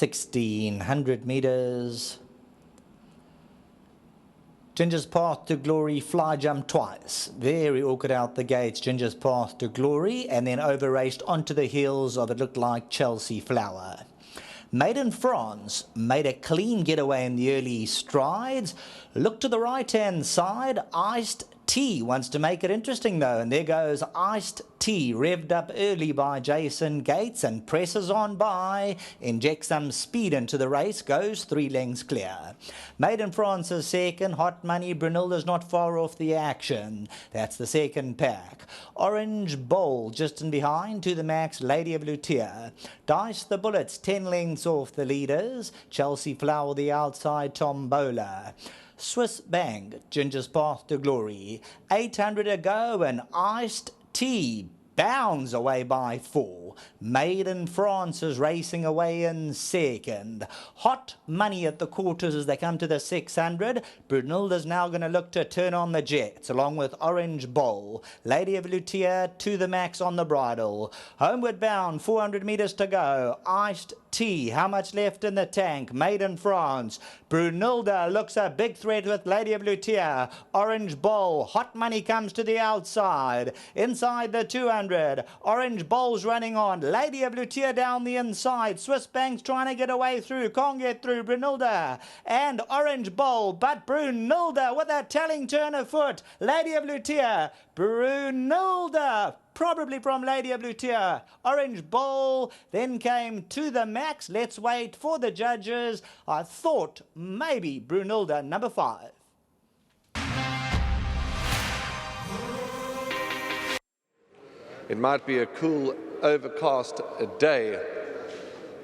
1600 meters. Ginger's Path to Glory, fly jump twice. Very awkward out the gates, Ginger's Path to Glory, and then over-raced onto the heels of, it looked like, Chelsea Flower. Maiden France made a clean getaway in the early strides. Look to the right-hand side, Iced Tea wants to make it interesting though, and there goes Iced Tea, revved up early by Jason Gates and presses on by, injects some speed into the race, goes 3 lengths clear. Maiden France is second, Hot Money, Brunilda's not far off the action. That's the second pack. Orange Bowl just in behind, to the max, Lady of Lutia. Dice the Bullets 10 lengths off the leaders, Chelsea Flower the outside, Tombola. Swiss Bank, Ginger's Path to Glory. 800 to go and Iced Tea bounds away by 4. Maiden France is racing away in second. Hot Money at the quarters as they come to the 600. Brunilda's now going to look to turn on the jets along with Orange Bowl. Lady of Lutia to the max on the bridle. Homeward bound, 400 meters to go. Iced Tea, how much left in the tank? Maiden France. Brunilda looks a big threat with Lady of Lutia. Orange Bowl. Hot Money comes to the outside. Inside the 200. Orange Bowl's running on. Lady of Lutia down the inside. Swiss Bank's trying to get away through. Can't get through. Brunilda and Orange Bowl. But Brunilda with a telling turn of foot. Lady of Lutia. Brunilda. Probably from Lady of Lutia. Orange Bowl then came to the max. Let's wait for the judges. I thought maybe Brunilda, number 5. It might be a cool, overcast day,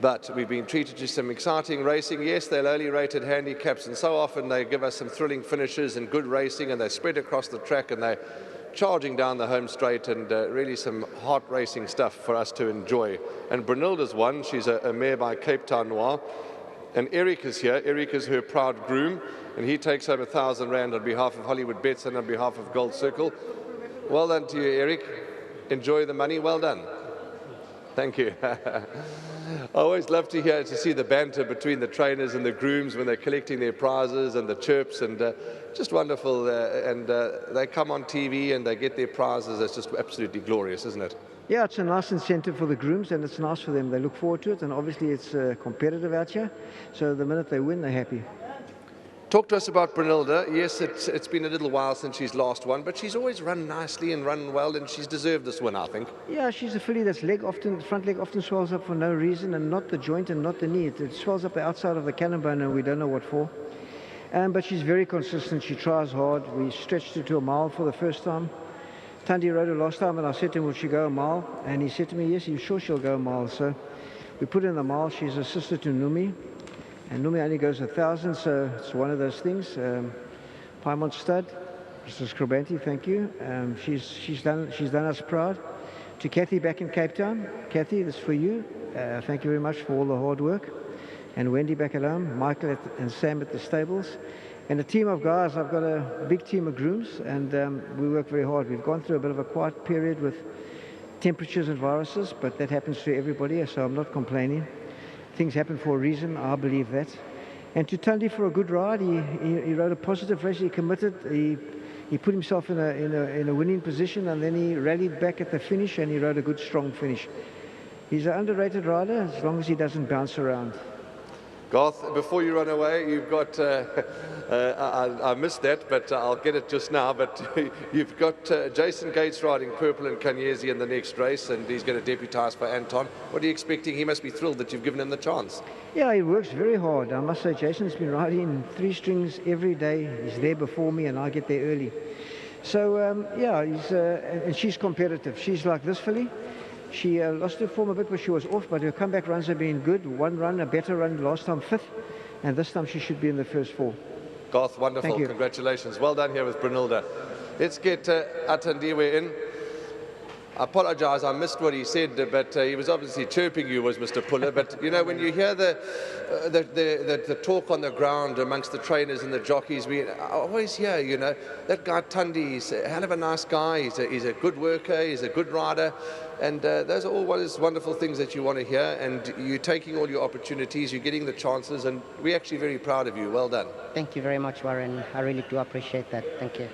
but we've been treated to some exciting racing. Yes, they're lowly rated handicaps, and so often they give us some thrilling finishes and good racing, and they spread across the track, and they're charging down the home straight, and really some heart racing stuff for us to enjoy. And Brunilda's won. She's a mare by Cape Town Noir. And Eric is here. Eric is her proud groom, and he takes home R1,000 on behalf of Hollywoodbets and on behalf of Gold Circle. Well done to you, Eric. Enjoy the money. Well done. Thank you. I always love to see the banter between the trainers and the grooms when they're collecting their prizes, and the chirps, and just wonderful. And they come on TV and they get their prizes. It's just absolutely glorious, isn't it? Yeah, it's a nice incentive for the grooms, and it's nice for them. They look forward to it, and obviously it's competitive out here. So the minute they win, they're happy. Talk to us about Brunilda. Yes, it's been a little while since she's last won, but she's always run nicely and run well, and she's deserved this win, I think. Yeah, she's a filly that's front leg often swells up for no reason, and not the joint and not the knee. It swells up the outside of the cannon bone, and we don't know what for. But she's very consistent. She tries hard. We stretched her to a mile for the first time. Tandy rode her last time, and I said to him, will she go a mile? And he said to me, yes, you're sure she'll go a mile. So we put her in the mile. She's a sister to Numi. And Numi only goes 1,000, so it's one of those things. Paimon Stud, Mr. Scribanti, thank you. She's done us proud. To Kathy back in Cape Town. Kathy, this is for you. Thank you very much for all the hard work. And Wendy back at home, Michael and Sam at the stables. And a team of guys. I've got a big team of grooms, and we work very hard. We've gone through a bit of a quiet period with temperatures and viruses, but that happens to everybody, so I'm not complaining. Things happen for a reason, I believe that. And to Tandy for a good ride. He rode a positive race. He committed. He put himself in a winning position, and then he rallied back at the finish, and he rode a good, strong finish. He's an underrated rider as long as he doesn't bounce around. Garth, before you run away, you've got, I missed that, but I'll get it just now, but you've got Jason Gates riding Purple and Kanyezi in the next race, and he's going to deputise for Anton. What are you expecting? He must be thrilled that you've given him the chance. Yeah, he works very hard. I must say, Jason's been riding 3 strings every day. He's there before me, and I get there early. So, yeah, and she's competitive. She's like this filly. She lost her form a bit, but she was off, but her comeback runs have been good. One run, a better run, last time 5th, and this time she should be in the first 4. Garth, wonderful. Congratulations. Well done here with Brunilda. Let's get Atandiwe in. I apologise, I missed what he said, but he was obviously chirping you, was Mr. Puller. But, you know, when you hear the talk on the ground amongst the trainers and the jockeys, I always hear, you know, that guy Tundi, he's a hell of a nice guy, he's a good worker, he's a good rider, and those are all wonderful things that you want to hear, and you're taking all your opportunities, you're getting the chances, and we're actually very proud of you. Well done. Thank you very much, Warren. I really do appreciate that. Thank you.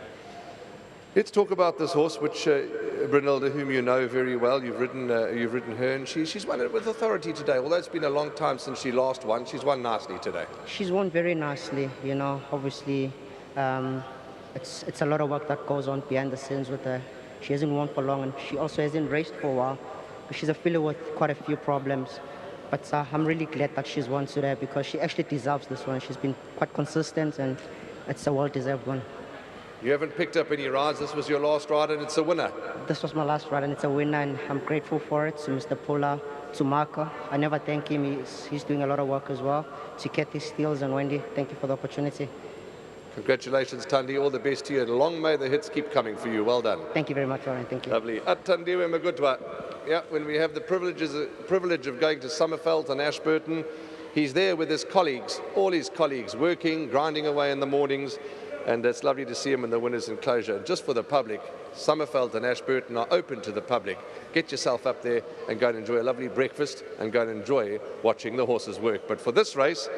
Let's talk about this horse, which Brunilda, whom you know very well, you've ridden her, and she's won it with authority today. Although it's been a long time since she last won, she's won nicely today. She's won very nicely, you know. Obviously, it's a lot of work that goes on behind the scenes with her. She hasn't won for long, and she also hasn't raced for a while. She's a filly with quite a few problems. But I'm really glad that she's won today because she actually deserves this one. She's been quite consistent, and it's a well-deserved one. You haven't picked up any rides. This was your last ride, and it's a winner. This was my last ride, and it's a winner, and I'm grateful for it. To Mr. Puller, to Marco. I never thank him. He's doing a lot of work as well. To Kathy Steels and Wendy, thank you for the opportunity. Congratulations, Tundi. All the best to you, and long may the hits keep coming for you. Well done. Thank you very much, Warren. Thank you. Lovely. Atandiwe Magutwa. Yeah, when we have the privilege of going to Summerveld and Ashburton, he's there with his colleagues, all his colleagues, working, grinding away in the mornings. And it's lovely to see him in the winners' enclosure. And just for the public, Summerveld and Ashburton are open to the public. Get yourself up there and go and enjoy a lovely breakfast and go and enjoy watching the horses work. But for this race,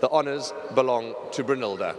the honours belong to Brunilda.